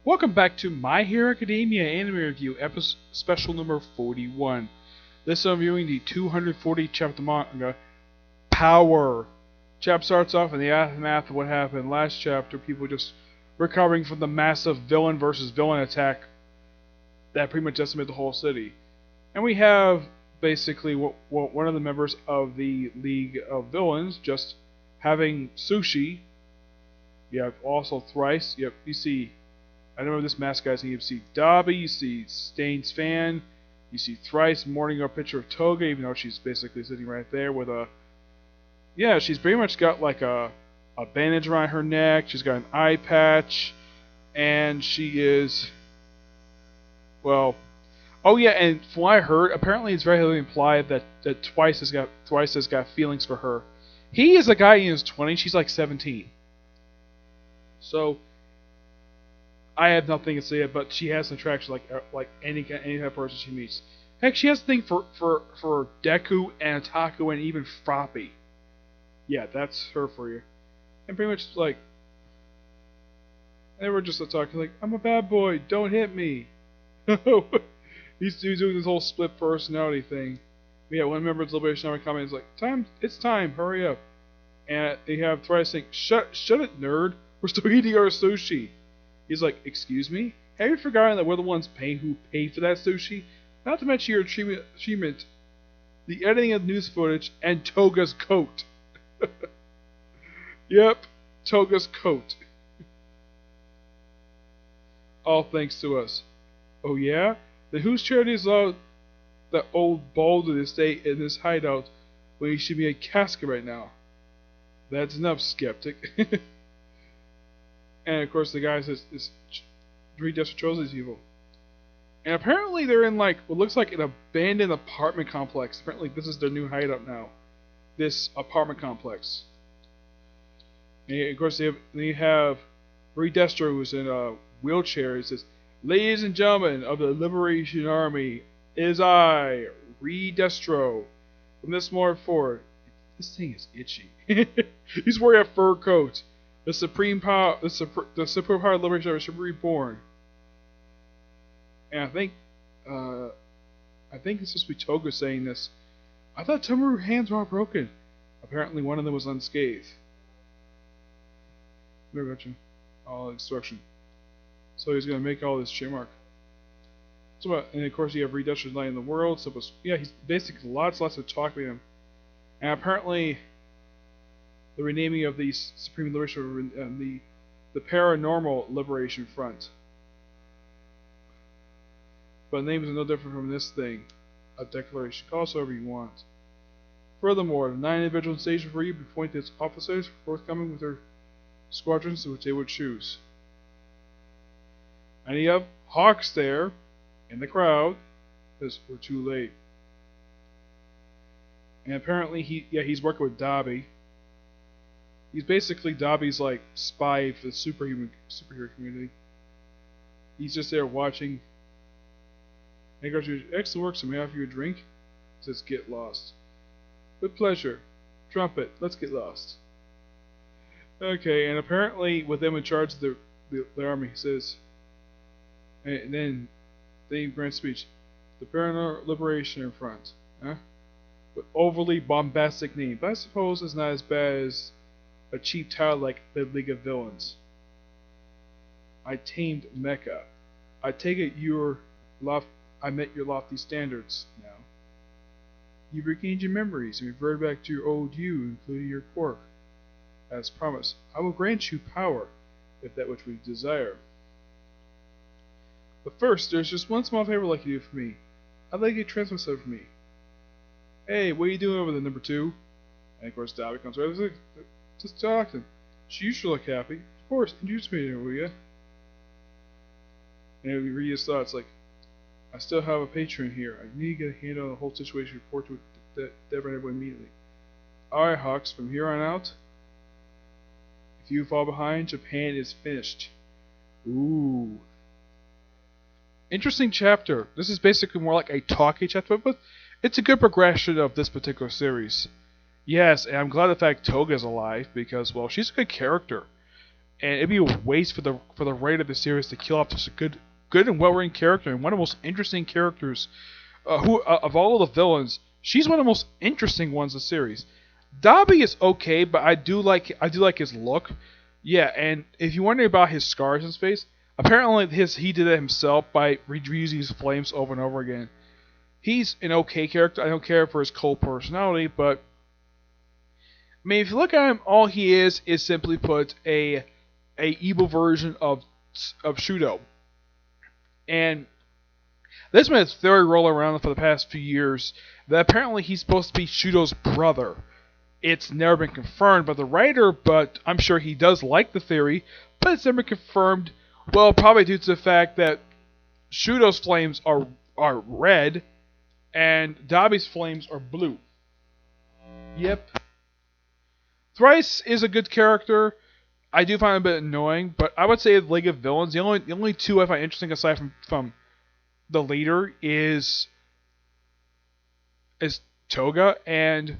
Welcome back to My Hero Academia Anime Review, episode special number 41. This is reviewing the 240 chapter manga, Power. Chapter starts off in the aftermath of what happened last chapter, people just recovering from the massive villain versus villain attack that pretty much decimated the whole city. And we have basically one of the members of the League of Villains just having sushi. You have also Thrice. You see, I don't know this mask guys. You see Dabi, you see Stain's fan, you see Thrice mourning a picture of Toga, even though she's basically sitting right there with a. Yeah, she's pretty much got like a bandage around her neck. She's got an eye patch, and she is. Well, oh yeah, and from what I heard, apparently it's very heavily implied that Thrice has got feelings for her. He is a guy in his 20s. She's like 17. So I have nothing to say, but she has an attraction like any kind of person she meets. Heck, she has a thing for Deku and Otaku and even Froppy. Yeah, that's her for you. And pretty much like they were just talking like, I'm a bad boy, don't hit me. He's doing this whole split personality thing. But yeah, one member of the Liberation Army comments like, it's time, hurry up. And they have Thrice saying, shut it, nerd. We're still eating our sushi. He's like, excuse me? Have you forgotten that we're the ones who paid for that sushi? Not to mention your achievement, the editing of news footage, and Toga's coat. Yep, Toga's coat. All thanks to us. Oh yeah? Then whose charity is allowed that old balder to stay in this hideout when he should be in a casket right now? That's enough, skeptic. And of course the guy says, Redestra chose these people. And apparently they're in like what looks like an abandoned apartment complex. Apparently this is their new hideout now. This apartment complex. And of course they have Redestra, who's in a wheelchair. He says, ladies and gentlemen of the Liberation Army, it is I, Redestro. From this moment forward, this thing is itchy. He's wearing a fur coat. The supreme power, the supreme power of Liberation Army should be reborn. And I think it's supposed to be Toga saying this. I thought Tomoru's hands were all broken. Apparently one of them was unscathed. All instruction. So he's gonna make all this shit mark. So, and of course you have Redestra's Light in the World. So yeah, he's basically lots of talking to him. And apparently the renaming of the Supreme Liberation and the Paranormal Liberation Front. But the names are no different from this thing. A declaration. Call us whatever you want. Furthermore, the 9 individuals stationed for you be appointed as officers forthcoming with their squadrons which they would choose. And you have Hawks there in the crowd because we're too late. And apparently he's working with Dabi. He's basically Dabi's like spy for the superhero community. He's just there watching. Hey guys, excellent work. So may I offer you a drink? He says, get lost. With pleasure. Trumpet, let's get lost. Okay, and apparently with them in charge of the army, he says, and then they grant speech. The Paranormal Liberation Front. Huh? With overly bombastic name, but I suppose it's not as bad as a cheap title like the League of Villains. I tamed Mecha. I take it I met your lofty standards now. You've regained your memories and reverted back to your old you, including your quirk. As promised, I will grant you power, if that which we desire. But first, there's just one small favor I'd like you to do for me. I'd like you to transfer something for me. Hey, what are you doing over there, number 2? And of course, Dabi comes right over. Just talking. She used to look happy. Of course, introduce me to her, will ya? And we read his thoughts like, I still have a patron here. I need to get a handle on the whole situation. Report to Devon everyone immediately. Alright, Hawks, from here on out, if you fall behind, Japan is finished. Ooh. Interesting chapter. This is basically more like a talky chapter, but it's a good progression of this particular series. Yes, and I'm glad the fact Toga's alive because, well, she's a good character. and it'd be a waste for the writer of the series to kill off such a good and well-written character and one of the most interesting characters. Of all the villains, she's one of the most interesting ones in the series. Dobby is okay, but I do like his look. Yeah, and if you're wondering about his scars in his face, apparently he did it himself by reusing his flames over and over again. He's an okay character. I don't care for his cold personality, but I mean, if you look at him, all he is simply put a evil version of Shudo. And there's been a theory roll around for the past few years that apparently he's supposed to be Shudo's brother. It's never been confirmed by the writer, but I'm sure he does like the theory, but it's never been confirmed. Well, probably due to the fact that Shudo's flames are red and Dobby's flames are blue. Yep. Thrice is a good character. I do find him a bit annoying, but I would say the League of Villains, the only two I find interesting aside from the leader is Toga and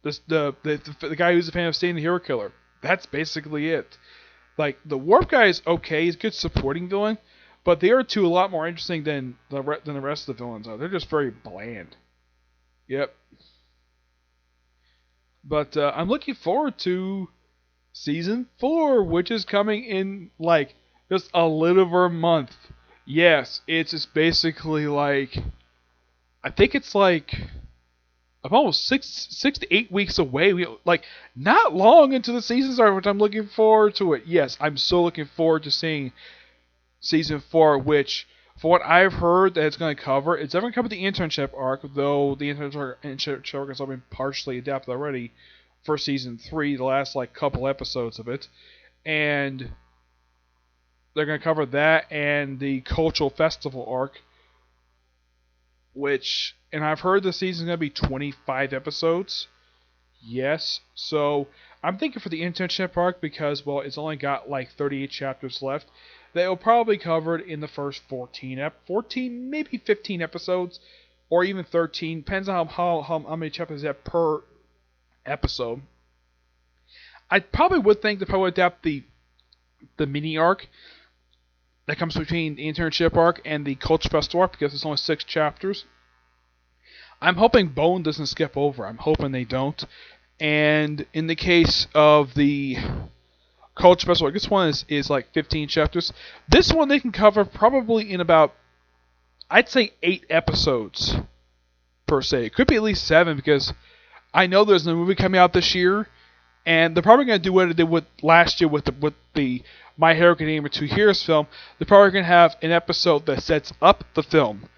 the guy who's a fan of Satan the Hero Killer. That's basically it. Like, the Warp guy is okay, he's a good supporting villain, but they are two a lot more interesting than the rest of the villains are. They're just very bland. Yep. But I'm looking forward to Season 4, which is coming in, like, just a little over a month. Yes, it's just basically like, I think it's like, I'm almost 6 to 8 weeks away. Like, not long into the season start, which I'm looking forward to it. Yes, I'm so looking forward to seeing Season 4, which, for what I've heard that it's going to cover, it's definitely cover the internship arc, though the internship arc has all been partially adapted already for Season 3, the last, like, couple episodes of it. And they're going to cover that and the cultural festival arc, which, and I've heard the season's going to be 25 episodes. Yes, so I'm thinking for the internship arc, because, well, it's only got like 38 chapters left, that it'll probably be covered in the first 14, maybe 15 episodes, or even 13, depends on how many chapters they have per episode. I probably would think they probably adapt the mini arc that comes between the internship arc and the Culture Festival arc, because it's only 6 chapters. I'm hoping Bone doesn't skip over. I'm hoping they don't. And in the case of the Culture Festival, this one is like 15 chapters. This one they can cover probably in about, I'd say 8 episodes, per se. It could be at least 7, because I know there's a movie coming out this year, and they're probably going to do what they did with last year with the My Hero Academia 2 Heroes film. They're probably going to have an episode that sets up the film.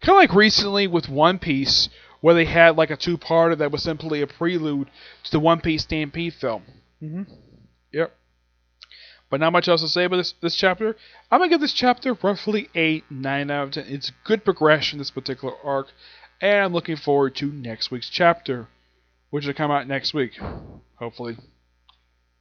Kind of like recently with One Piece, where they had like a 2-parter that was simply a prelude to the One Piece Stampede film. Yep. But not much else to say about this chapter. I'm going to give this chapter roughly 9 out of 10. It's good progression, this particular arc. And I'm looking forward to next week's chapter, which will come out next week, hopefully.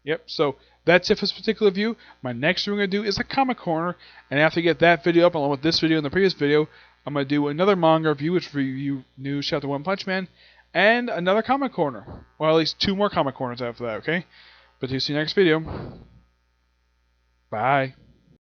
Yep, so that's it for this particular review. My next thing I'm going to do is a comic corner, and after I get that video up, along with this video and the previous video, I'm going to do another manga review, which review News Chapter 1 Punch Man, and another comic corner. Well, at least 2 more comic corners after that, okay? But see you next video. Bye.